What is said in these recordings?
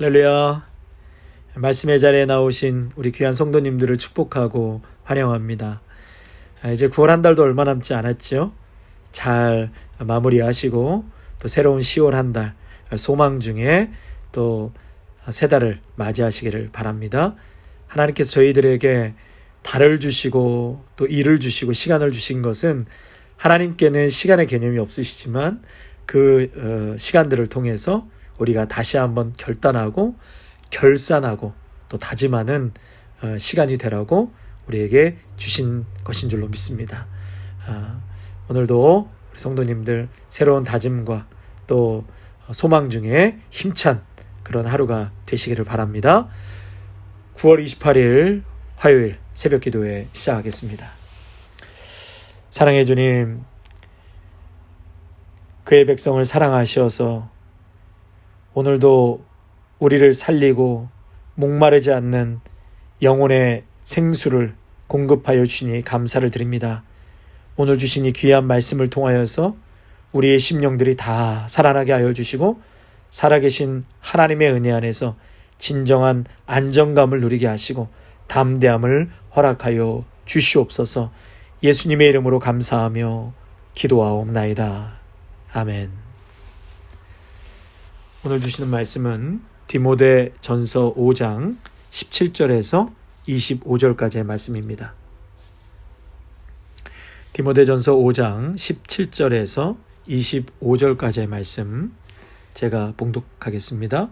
할렐루야. 말씀의 자리에 나오신 우리 귀한 성도님들을 축복하고 환영합니다. 이제 9월 한 달도 얼마 남지 않았죠? 잘 마무리하시고 또 새로운 10월 한 달 소망 중에 또 세 달을 맞이하시기를 바랍니다. 하나님께서 저희들에게 달을 주시고 또 일을 주시고 시간을 주신 것은 하나님께는 시간의 개념이 없으시지만 그 시간들을 통해서 우리가 다시 한번 결단하고 결산하고 또 다짐하는 시간이 되라고 우리에게 주신 것인 줄로 믿습니다. 오늘도 우리 성도님들 새로운 다짐과 또 소망 중에 힘찬 그런 하루가 되시기를 바랍니다. 9월 28일 화요일 새벽 기도회 시작하겠습니다. 사랑해 주님, 그의 백성을 사랑하셔서 오늘도 우리를 살리고 목마르지 않는 영혼의 생수를 공급하여 주시니 감사를 드립니다. 오늘 주신 이 귀한 말씀을 통하여서 우리의 심령들이 다 살아나게 하여 주시고 살아계신 하나님의 은혜 안에서 진정한 안정감을 누리게 하시고 담대함을 허락하여 주시옵소서. 예수님의 이름으로 감사하며 기도하옵나이다. 아멘. 오늘 주시는 말씀은 디모데 전서 5장 17절에서 25절까지의 말씀입니다. 디모데 전서 5장 17절에서 25절까지의 말씀 제가 봉독하겠습니다.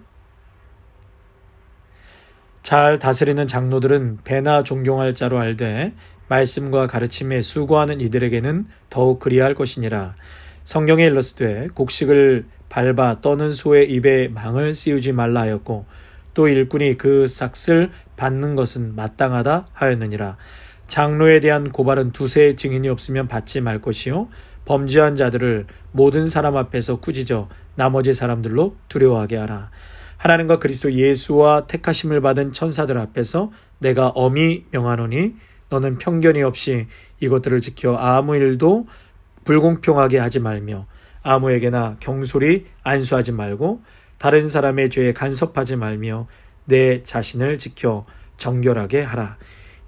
잘 다스리는 장로들은 배나 존경할 자로 알되 말씀과 가르침에 수고하는 이들에게는 더욱 그리할 것이니라. 성경에 일렀으되 곡식을 밟아 떠는 소의 입에 망을 씌우지 말라 하였고 또 일꾼이 그 삭슬 받는 것은 마땅하다 하였느니라. 장로에 대한 고발은 두세 증인이 없으면 받지 말 것이요 범죄한 자들을 모든 사람 앞에서 꾸짖어 나머지 사람들로 두려워하게 하라. 하나님과 그리스도 예수와 택하심을 받은 천사들 앞에서 내가 엄히 명하노니 너는 편견이 없이 이것들을 지켜 아무 일도 불공평하게 하지 말며 아무에게나 경솔히 안수하지 말고 다른 사람의 죄에 간섭하지 말며 내 자신을 지켜 정결하게 하라.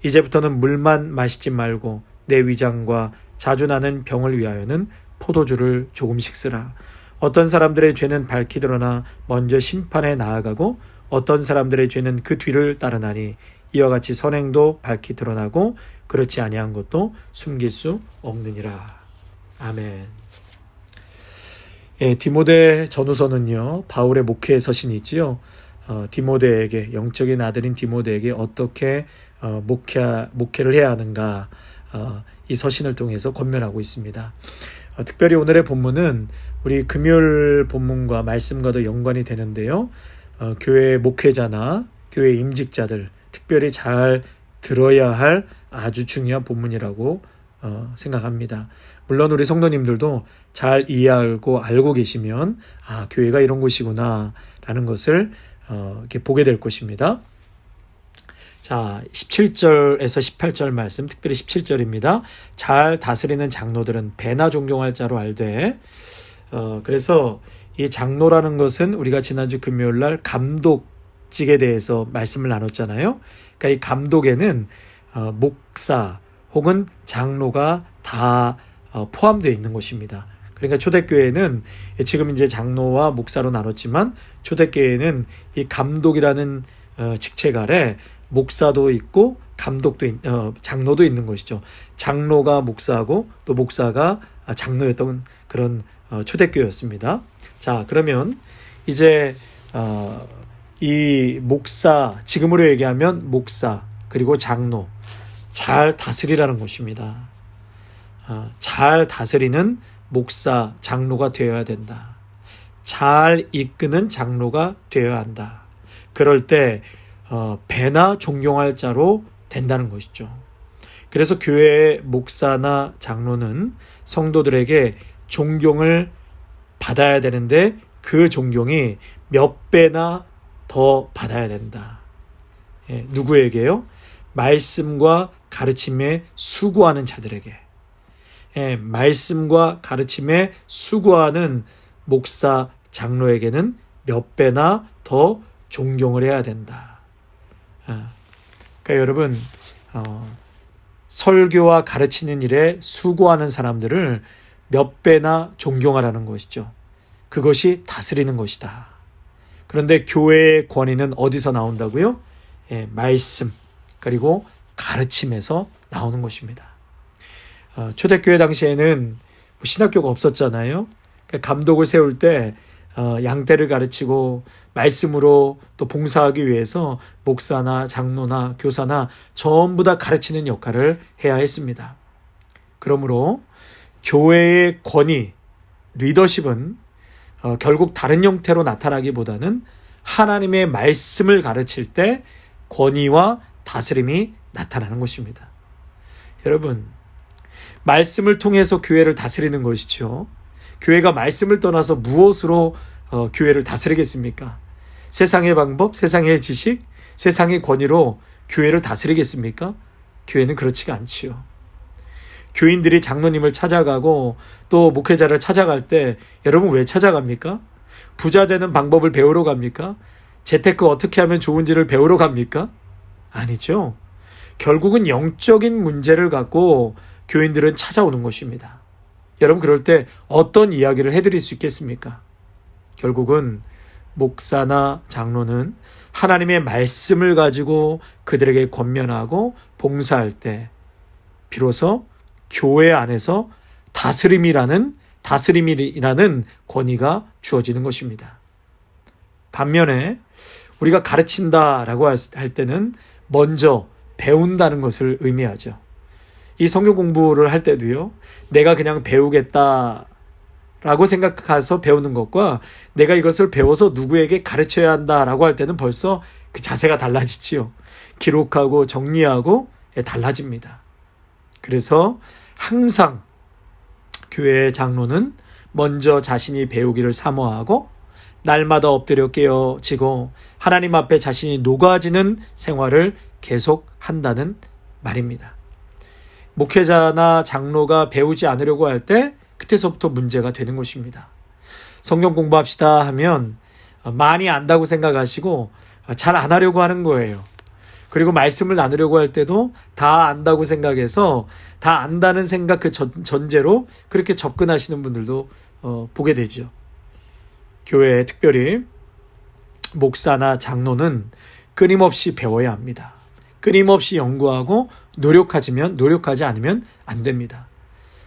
이제부터는 물만 마시지 말고 내 위장과 자주 나는 병을 위하여는 포도주를 조금씩 쓰라. 어떤 사람들의 죄는 밝히 드러나 먼저 심판에 나아가고 어떤 사람들의 죄는 그 뒤를 따르나니 이와 같이 선행도 밝히 드러나고 그렇지 아니한 것도 숨길 수 없느니라. 아멘. 디모데 전후서는요, 바울의 목회의 서신이 있지요. 디모데에게, 영적인 아들인 디모데에게 어떻게 목회를 해야 하는가, 이 서신을 통해서 권면하고 있습니다. 특별히 오늘의 본문은 우리 금요일 본문과 말씀과도 연관이 되는데요. 교회 목회자나 교회 임직자들, 특별히 잘 들어야 할 아주 중요한 본문이라고 생각합니다. 물론 우리 성도님들도 잘 이해하고 알고 계시면 교회가 이런 곳이구나 라는 것을 이렇게 보게 될 것입니다. 자, 17절에서 18절 말씀, 특별히 17절입니다. 잘 다스리는 장로들은 배나 존경할 자로 알되, 그래서 이 장로라는 것은 우리가 지난주 금요일 날 감독직에 대해서 말씀을 나눴잖아요. 그러니까 이 감독에는 목사 혹은 장로가 다 포함되어 있는 것입니다. 그러니까 초대교회는 지금 이제 장로와 목사로 나눴지만 초대교회는 이 감독이라는 직책 아래 목사도 있고 감독도 장로도 있는 것이죠. 장로가 목사하고 또 목사가 장로였던 그런 초대교회였습니다. 자, 그러면 이제 이 목사, 지금으로 얘기하면 목사 그리고 장로, 잘 다스리라는 것입니다. 잘 다스리는 목사, 장로가 되어야 된다. 잘 이끄는 장로가 되어야 한다. 그럴 때 배나 존경할 자로 된다는 것이죠. 그래서 교회의 목사나 장로는 성도들에게 존경을 받아야 되는데 그 존경이 몇 배나 더 받아야 된다. 누구에게요? 말씀과 가르침에 수고하는 자들에게. 말씀과 가르침에 수고하는 목사, 장로에게는 몇 배나 더 존경을 해야 된다. 그러니까 여러분, 설교와 가르치는 일에 수고하는 사람들을 몇 배나 존경하라는 것이죠. 그것이 다스리는 것이다. 그런데 교회의 권위는 어디서 나온다고요? 말씀 그리고 가르침에서 나오는 것입니다. 초대교회 당시에는 신학교가 없었잖아요. 감독을 세울 때 양떼를 가르치고 말씀으로 또 봉사하기 위해서 목사나 장로나 교사나 전부 다 가르치는 역할을 해야 했습니다. 그러므로 교회의 권위, 리더십은 결국 다른 형태로 나타나기보다는 하나님의 말씀을 가르칠 때 권위와 다스림이 나타나는 것입니다. 여러분, 말씀을 통해서 교회를 다스리는 것이죠. 교회가 말씀을 떠나서 무엇으로 교회를 다스리겠습니까? 세상의 방법, 세상의 지식, 세상의 권위로 교회를 다스리겠습니까? 교회는 그렇지가 않지요. 교인들이 장로님을 찾아가고 또 목회자를 찾아갈 때 여러분 왜 찾아갑니까? 부자 되는 방법을 배우러 갑니까? 재테크 어떻게 하면 좋은지를 배우러 갑니까? 아니죠. 결국은 영적인 문제를 갖고 교인들은 찾아오는 것입니다. 여러분 그럴 때 어떤 이야기를 해드릴 수 있겠습니까? 결국은 목사나 장로는 하나님의 말씀을 가지고 그들에게 권면하고 봉사할 때 비로소 교회 안에서 다스림이라는 권위가 주어지는 것입니다. 반면에 우리가 가르친다라고 할 때는 먼저 배운다는 것을 의미하죠. 이 성경 공부를 할 때도요, 내가 그냥 배우겠다라고 생각해서 배우는 것과 내가 이것을 배워서 누구에게 가르쳐야 한다라고 할 때는 벌써 그 자세가 달라지지요. 기록하고 정리하고 달라집니다. 그래서 항상 교회의 장로는 먼저 자신이 배우기를 사모하고 날마다 엎드려 깨어지고 하나님 앞에 자신이 녹아지는 생활을 계속한다는 말입니다. 목회자나 장로가 배우지 않으려고 할 때 그때서부터 문제가 되는 것입니다. 성경 공부합시다 하면 많이 안다고 생각하시고 잘 안 하려고 하는 거예요. 그리고 말씀을 나누려고 할 때도 다 안다고 생각해서 다 안다는 생각 그 전제로 그렇게 접근하시는 분들도 보게 되죠. 교회에 특별히 목사나 장로는 끊임없이 배워야 합니다. 끊임없이 연구하고 노력하지 않으면 안 됩니다.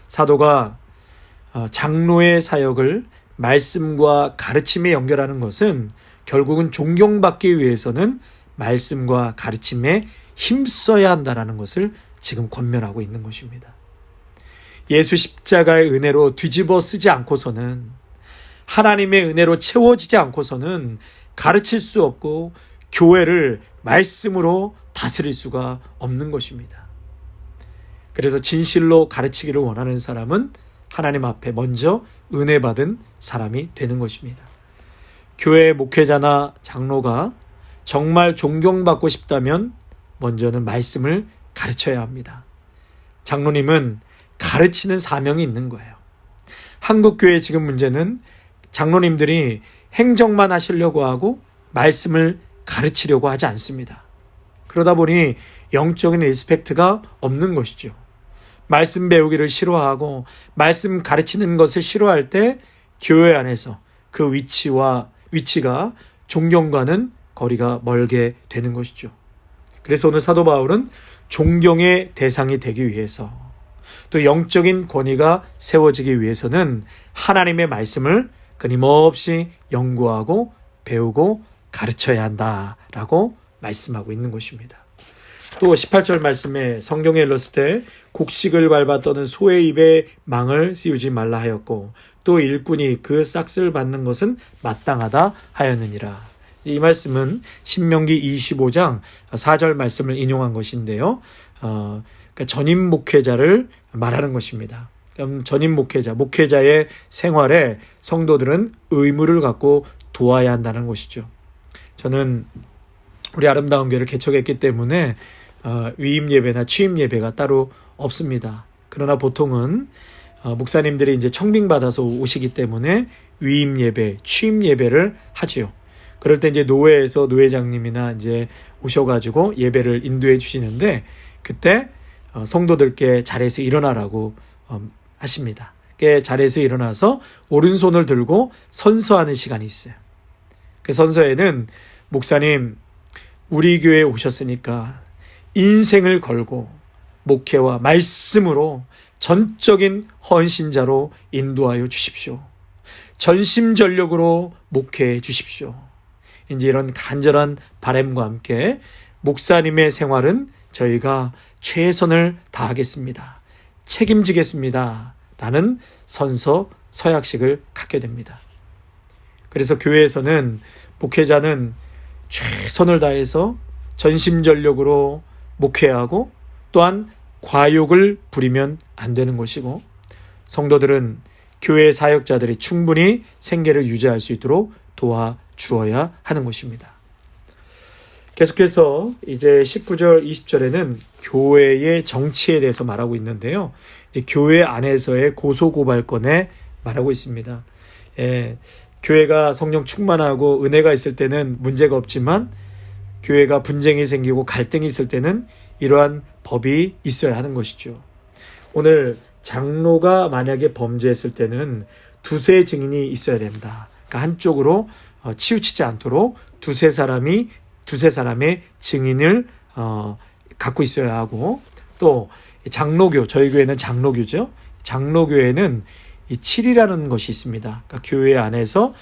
사도가 장로의 사역을 말씀과 가르침에 연결하는 것은 결국은 존경받기 위해서는 말씀과 가르침에 힘써야 한다는 것을 지금 권면하고 있는 것입니다. 예수 십자가의 은혜로 뒤집어 쓰지 않고서는 하나님의 은혜로 채워지지 않고서는 가르칠 수 없고 교회를 말씀으로 다스릴 수가 없는 것입니다. 그래서 진실로 가르치기를 원하는 사람은 하나님 앞에 먼저 은혜 받은 사람이 되는 것입니다. 교회 목회자나 장로가 정말 존경받고 싶다면 먼저는 말씀을 가르쳐야 합니다. 장로님은 가르치는 사명이 있는 거예요. 한국교회의 지금 문제는 장로님들이 행정만 하시려고 하고 말씀을 가르치려고 하지 않습니다. 그러다 보니 영적인 리스펙트가 없는 것이죠. 말씀 배우기를 싫어하고 말씀 가르치는 것을 싫어할 때 교회 안에서 그 위치가 존경과는 거리가 멀게 되는 것이죠. 그래서 오늘 사도 바울은 존경의 대상이 되기 위해서 또 영적인 권위가 세워지기 위해서는 하나님의 말씀을 끊임없이 연구하고 배우고 가르쳐야 한다라고 말씀하고 있는 것입니다. 또 18절 말씀에 성경에 일렀을 때 곡식을 밟아 떠는 소의 입에 망을 씌우지 말라 하였고 또 일꾼이 그 싹스를 받는 것은 마땅하다 하였느니라. 이 말씀은 신명기 25장 4절 말씀을 인용한 것인데요. 그러니까 전임 목회자를 말하는 것입니다. 전임 목회자의 생활에 성도들은 의무를 갖고 도와야 한다는 것이죠. 저는 우리 아름다운 교회를 개척했기 때문에 위임 예배나 취임 예배가 따로 없습니다. 그러나 보통은 목사님들이 이제 청빙 받아서 오시기 때문에 위임 예배, 취임 예배를 하지요. 그럴 때 이제 노회에서 노회장님이나 이제 오셔가지고 예배를 인도해 주시는데, 그때 성도들께 자리에서 일어나라고 하십니다. 자리에서 일어나서 오른손을 들고 선서하는 시간이 있어요. 그 선서에는 목사님, 우리 교회에 오셨으니까 인생을 걸고 목회와 말씀으로 전적인 헌신자로 인도하여 주십시오. 전심전력으로 목회해 주십시오. 이제 이런 간절한 바람과 함께 목사님의 생활은 저희가 최선을 다하겠습니다. 책임지겠습니다. 라는 선서 서약식을 갖게 됩니다. 그래서 교회에서는 목회자는 최선을 다해서 전심전력으로 목회하고 또한 과욕을 부리면 안 되는 것이고, 성도들은 교회 사역자들이 충분히 생계를 유지할 수 있도록 도와주어야 하는 것입니다. 계속해서 이제 19절, 20절에는 교회의 정치에 대해서 말하고 있는데요. 이제 교회 안에서의 고소고발권에 말하고 있습니다. 교회가 성령 충만하고 은혜가 있을 때는 문제가 없지만, 교회가 분쟁이 생기고 갈등이 있을 때는 이러한 법이 있어야 하는 것이죠. 오늘 장로가 만약에 범죄했을 때는 두세 증인이 있어야 된다. 그러니까 한쪽으로 치우치지 않도록 두세 사람의 증인을 갖고 있어야 하고, 또 장로교, 저희 교회는 장로교죠. 장로교회는 이 7이라는 것이 있습니다. 그러니까 교회 안에서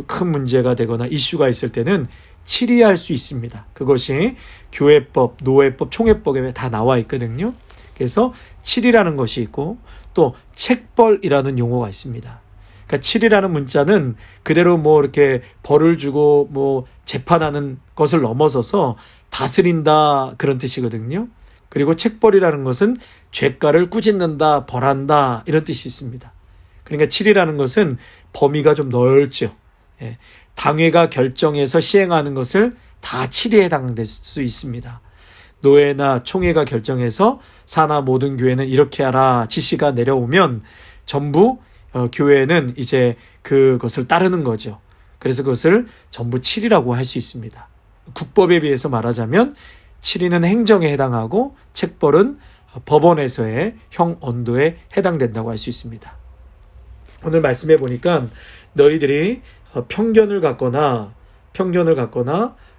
큰 문제가 되거나 이슈가 있을 때는 칠의할 수 있습니다. 그것이 교회법, 노회법, 총회법에 다 나와 있거든요. 그래서 칠이라는 것이 있고, 또 책벌이라는 용어가 있습니다. 그러니까 칠이라는 문자는 그대로 이렇게 벌을 주고 재판하는 것을 넘어서서 다스린다, 그런 뜻이거든요. 그리고 책벌이라는 것은 죄가를 꾸짖는다, 벌한다, 이런 뜻이 있습니다. 그러니까 칠이라는 것은 범위가 좀 넓죠. 당회가 결정해서 시행하는 것을 다 칠의에 해당될 수 있습니다. 노회나 총회가 결정해서 사나 모든 교회는 이렇게 하라 지시가 내려오면 전부 교회는 이제 그것을 따르는 거죠. 그래서 그것을 전부 칠이라고 할 수 있습니다. 국법에 비해서 말하자면 칠의는 행정에 해당하고 책벌은 법원에서의 형 언도에 해당된다고 할 수 있습니다. 오늘 말씀해 보니까 너희들이 편견을 갖거나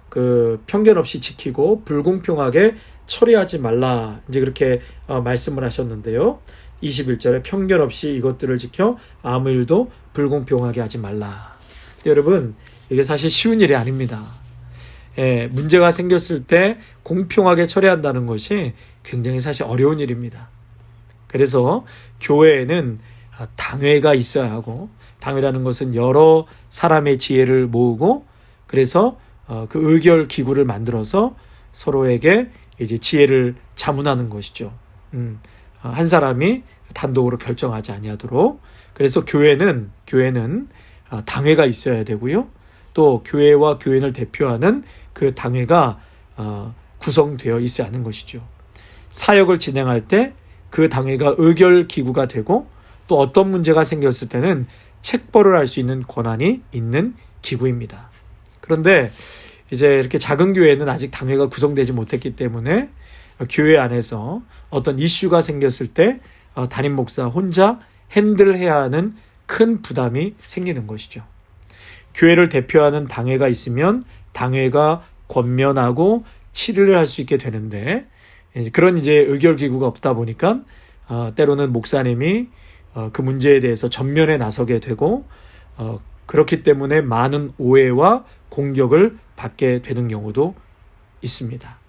그 편견 없이 지키고 불공평하게 처리하지 말라, 이제 그렇게 말씀을 하셨는데요. 21절에 편견 없이 이것들을 지켜 아무 일도 불공평하게 하지 말라. 여러분, 이게 사실 쉬운 일이 아닙니다. 문제가 생겼을 때 공평하게 처리한다는 것이 굉장히 사실 어려운 일입니다. 그래서 교회에는 당회가 있어야 하고, 당회라는 것은 여러 사람의 지혜를 모으고, 그래서 그 의결 기구를 만들어서 서로에게 이제 지혜를 자문하는 것이죠. 한 사람이 단독으로 결정하지 아니하도록. 그래서 교회는 당회가 있어야 되고요. 또 교회와 교인을 대표하는 그 당회가 구성되어 있어야 하는 것이죠. 사역을 진행할 때 그 당회가 의결 기구가 되고, 또 어떤 문제가 생겼을 때는 책벌을 할 수 있는 권한이 있는 기구입니다. 그런데 이제 이렇게 작은 교회는 아직 당회가 구성되지 못했기 때문에 교회 안에서 어떤 이슈가 생겼을 때 담임 목사 혼자 핸들해야 하는 큰 부담이 생기는 것이죠. 교회를 대표하는 당회가 있으면 당회가 권면하고 치료를 할 수 있게 되는데, 그런 이제 의결 기구가 없다 보니까 때로는 목사님이 그 문제에 대해서 전면에 나서게 되고, 그렇기 때문에 많은 오해와 공격을 받게 되는 경우도 있습니다.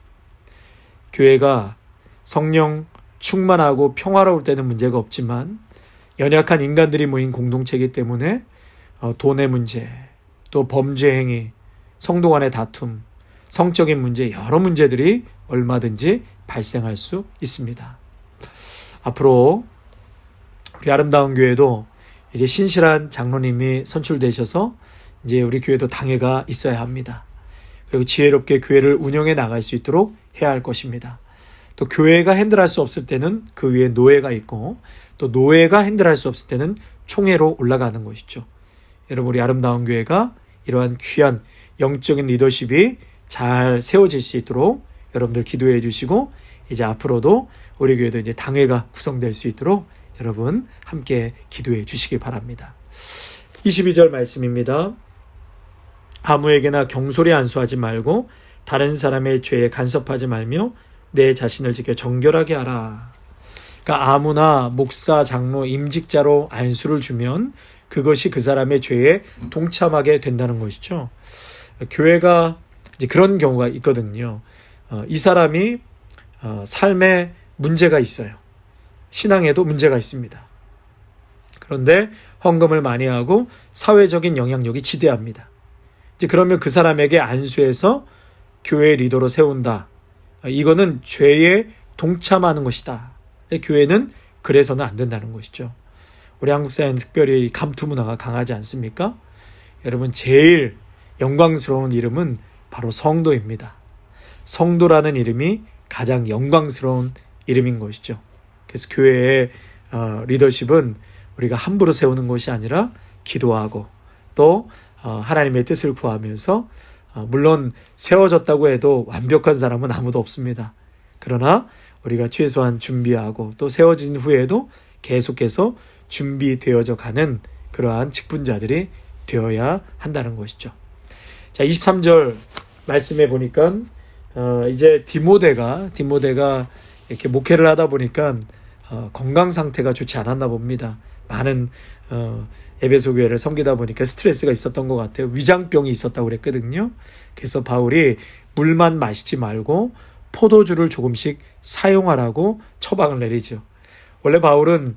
교회가 성령 충만하고 평화로울 때는 문제가 없지만, 연약한 인간들이 모인 공동체이기 때문에 돈의 문제, 또 범죄 행위, 성도 간의 다툼, 성적인 문제, 여러 문제들이 얼마든지 발생할 수 있습니다. 앞으로 우리 아름다운 교회도 이제 신실한 장로님이 선출되셔서 이제 우리 교회도 당회가 있어야 합니다. 그리고 지혜롭게 교회를 운영해 나갈 수 있도록 해야 할 것입니다. 또 교회가 핸들할 수 없을 때는 그 위에 노회가 있고, 또 노회가 핸들할 수 없을 때는 총회로 올라가는 것이죠. 여러분, 우리 아름다운 교회가 이러한 귀한 영적인 리더십이 잘 세워질 수 있도록 여러분들 기도해 주시고, 이제 앞으로도 우리 교회도 이제 당회가 구성될 수 있도록 여러분 함께 기도해 주시기 바랍니다. 22절 말씀입니다. 아무에게나 경솔히 안수하지 말고 다른 사람의 죄에 간섭하지 말며 내 자신을 지켜 정결하게 하라. 그러니까 아무나 목사, 장로, 임직자로 안수를 주면 그것이 그 사람의 죄에 동참하게 된다는 것이죠. 교회가 이제 그런 경우가 있거든요. 이 사람이 삶에 문제가 있어요. 신앙에도 문제가 있습니다. 그런데 헌금을 많이 하고 사회적인 영향력이 지대합니다. 이제 그러면 그 사람에게 안수해서 교회 리더로 세운다. 이거는 죄에 동참하는 것이다. 교회는 그래서는 안 된다는 것이죠. 우리 한국 사회는 특별히 감투 문화가 강하지 않습니까? 여러분, 제일 영광스러운 이름은 바로 성도입니다. 성도라는 이름이 가장 영광스러운 이름인 것이죠. 그래서 교회의 리더십은 우리가 함부로 세우는 것이 아니라 기도하고 또 하나님의 뜻을 구하면서, 물론 세워졌다고 해도 완벽한 사람은 아무도 없습니다. 그러나 우리가 최소한 준비하고 또 세워진 후에도 계속해서 준비되어져 가는 그러한 직분자들이 되어야 한다는 것이죠. 자, 23절 말씀해 보니까 이제 디모데가 이렇게 목회를 하다 보니까 건강 상태가 좋지 않았나 봅니다. 많은 에베소 교회를 섬기다 보니까 스트레스가 있었던 것 같아요. 위장병이 있었다고 그랬거든요. 그래서 바울이 물만 마시지 말고 포도주를 조금씩 사용하라고 처방을 내리죠. 원래 바울은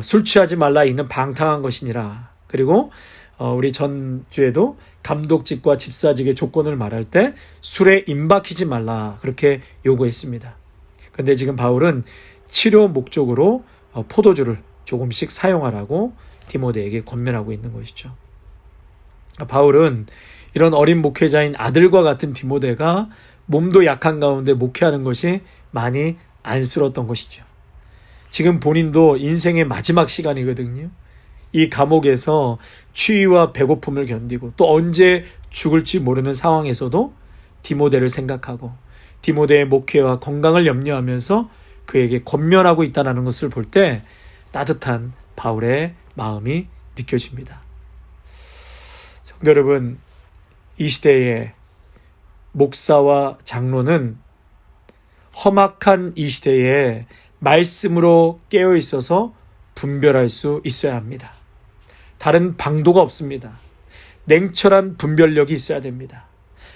술 취하지 말라 읽는 방탕한 것이니라. 그리고 우리 전주에도 감독직과 집사직의 조건을 말할 때 술에 임박히지 말라 그렇게 요구했습니다. 그런데 지금 바울은 치료 목적으로 포도주를 조금씩 사용하라고 디모데에게 권면하고 있는 것이죠. 바울은 이런 어린 목회자인 아들과 같은 디모데가 몸도 약한 가운데 목회하는 것이 많이 안쓰러웠던 것이죠. 지금 본인도 인생의 마지막 시간이거든요. 이 감옥에서 추위와 배고픔을 견디고 또 언제 죽을지 모르는 상황에서도 디모데를 생각하고 디모데의 목회와 건강을 염려하면서 그에게 권면하고 있다는 것을 볼 때 따뜻한 바울의 마음이 느껴집니다. 성도 여러분, 이 시대의 목사와 장로는 험악한 이 시대에 말씀으로 깨어 있어서 분별할 수 있어야 합니다. 다른 방도가 없습니다. 냉철한 분별력이 있어야 됩니다.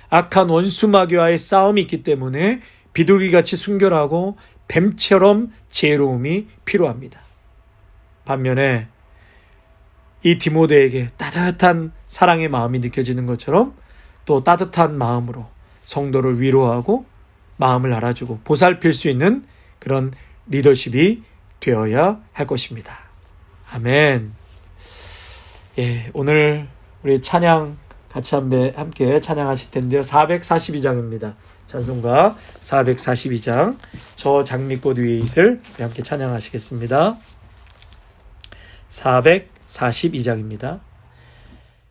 악한 원수 마귀와의 싸움이 있기 때문에 비둘기같이 순결하고 뱀처럼 지혜로움이 필요합니다. 반면에 이 디모데에게 따뜻한 사랑의 마음이 느껴지는 것처럼 또 따뜻한 마음으로 성도를 위로하고 마음을 알아주고 보살필 수 있는 그런 리더십이 되어야 할 것입니다. 아멘. 예, 오늘 우리 찬양 같이 함께 찬양하실 텐데요. 442장입니다. 찬송가 442장 저 장미꽃 위에 있을 함께 찬양하시겠습니다. 442장입니다.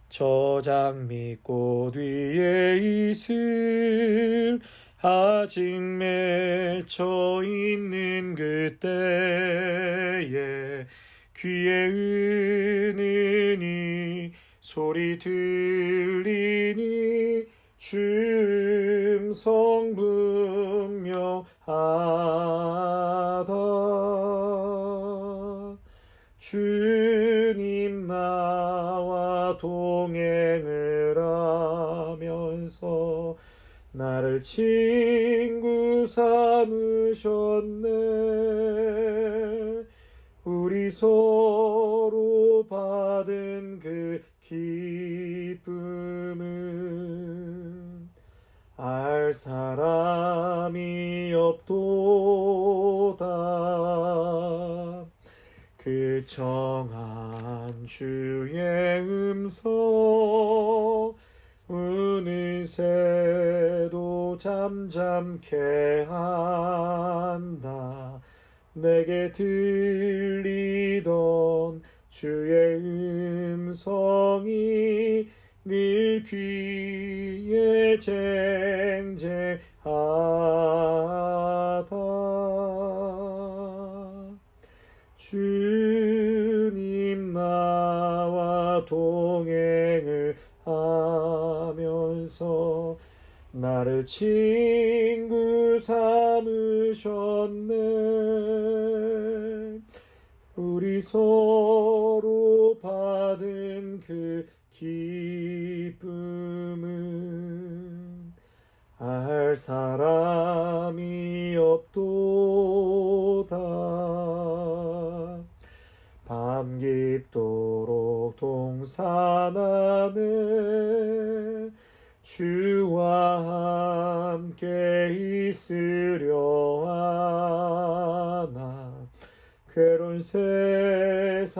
저 장미꽃 위에 있을 아직 맺혀 있는 그때에 귀에 은은히 소리 들리니 춤성 분명하다. 주님 나와 동행을 하면서 나를 친구 삼으셨네. 우리 서로 받은 그 기쁨은 알 사람이 없도다. 그 정한 주의 음성 우는 새도 잠잠케 한다. 내게 들리던 주의 음성이 늘 귀에 쟁쟁하다. 주님 나와 동행을 하면서 나를 친구 삼으셨네. 우리 서로 받은 그 기쁨은 알 사람이 없도다. 밤 깊도록 동산하네. 주와 함께 있으려 하나. 괴로운 세상에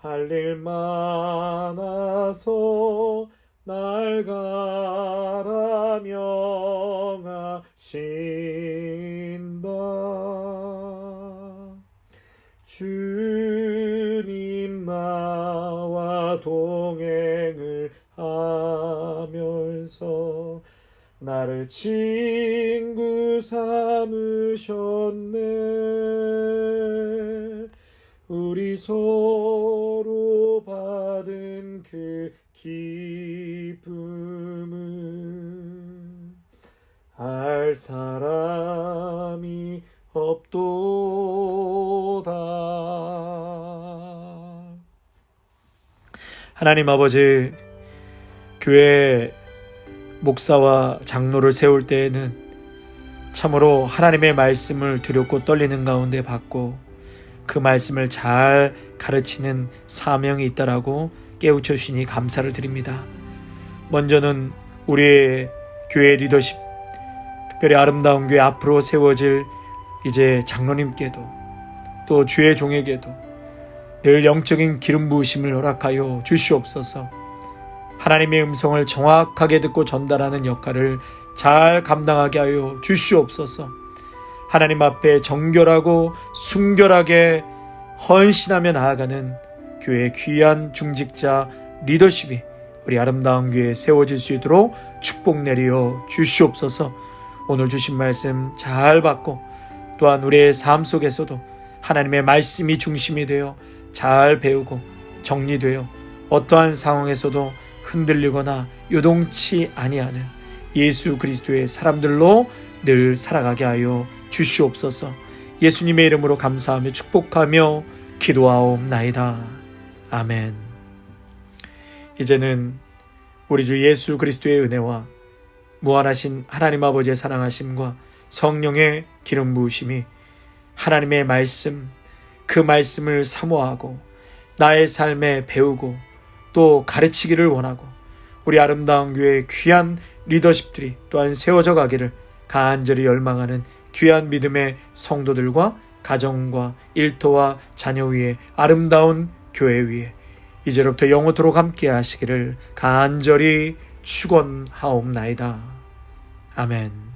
할 일 많아서 날 가라 명하신다. 주님 나와 동행을 하면서 나를 친구 삼으셨네. 우리 서로 받은 그 기쁨은 알 사람이 없도다. 하나님 아버지, 교회 목사와 장로를 세울 때에는 참으로 하나님의 말씀을 두렵고 떨리는 가운데 받고 그 말씀을 잘 가르치는 사명이 있다라고 깨우쳐 주시니 감사를 드립니다. 먼저는 우리의 교회 리더십, 특별히 아름다운 교회 앞으로 세워질 이제 장로님께도 또 주의 종에게도 늘 영적인 기름 부으심을 허락하여 주시옵소서. 하나님의 음성을 정확하게 듣고 전달하는 역할을 잘 감당하게 하여 주시옵소서. 하나님 앞에 정결하고 순결하게 헌신하며 나아가는 교회의 귀한 중직자 리더십이 우리 아름다운 교회에 세워질 수 있도록 축복 내리어 주시옵소서. 오늘 주신 말씀 잘 받고 또한 우리의 삶 속에서도 하나님의 말씀이 중심이 되어 잘 배우고 정리되어 어떠한 상황에서도 흔들리거나 요동치 아니하는 예수 그리스도의 사람들로 늘 살아가게 하여 주시옵소서. 예수님의 이름으로 감사하며 축복하며 기도하옵나이다. 아멘. 이제는 우리 주 예수 그리스도의 은혜와 무한하신 하나님 아버지의 사랑하심과 성령의 기름 부으심이 하나님의 말씀, 그 말씀을 사모하고 나의 삶에 배우고 또 가르치기를 원하고 우리 아름다운 교회의 귀한 리더십들이 또한 세워져 가기를 간절히 열망하는 귀한 믿음의 성도들과 가정과 일터와 자녀 위에 아름다운 교회 위에 이제로부터 영원토록 함께 하시기를 간절히 축원하옵나이다. 아멘.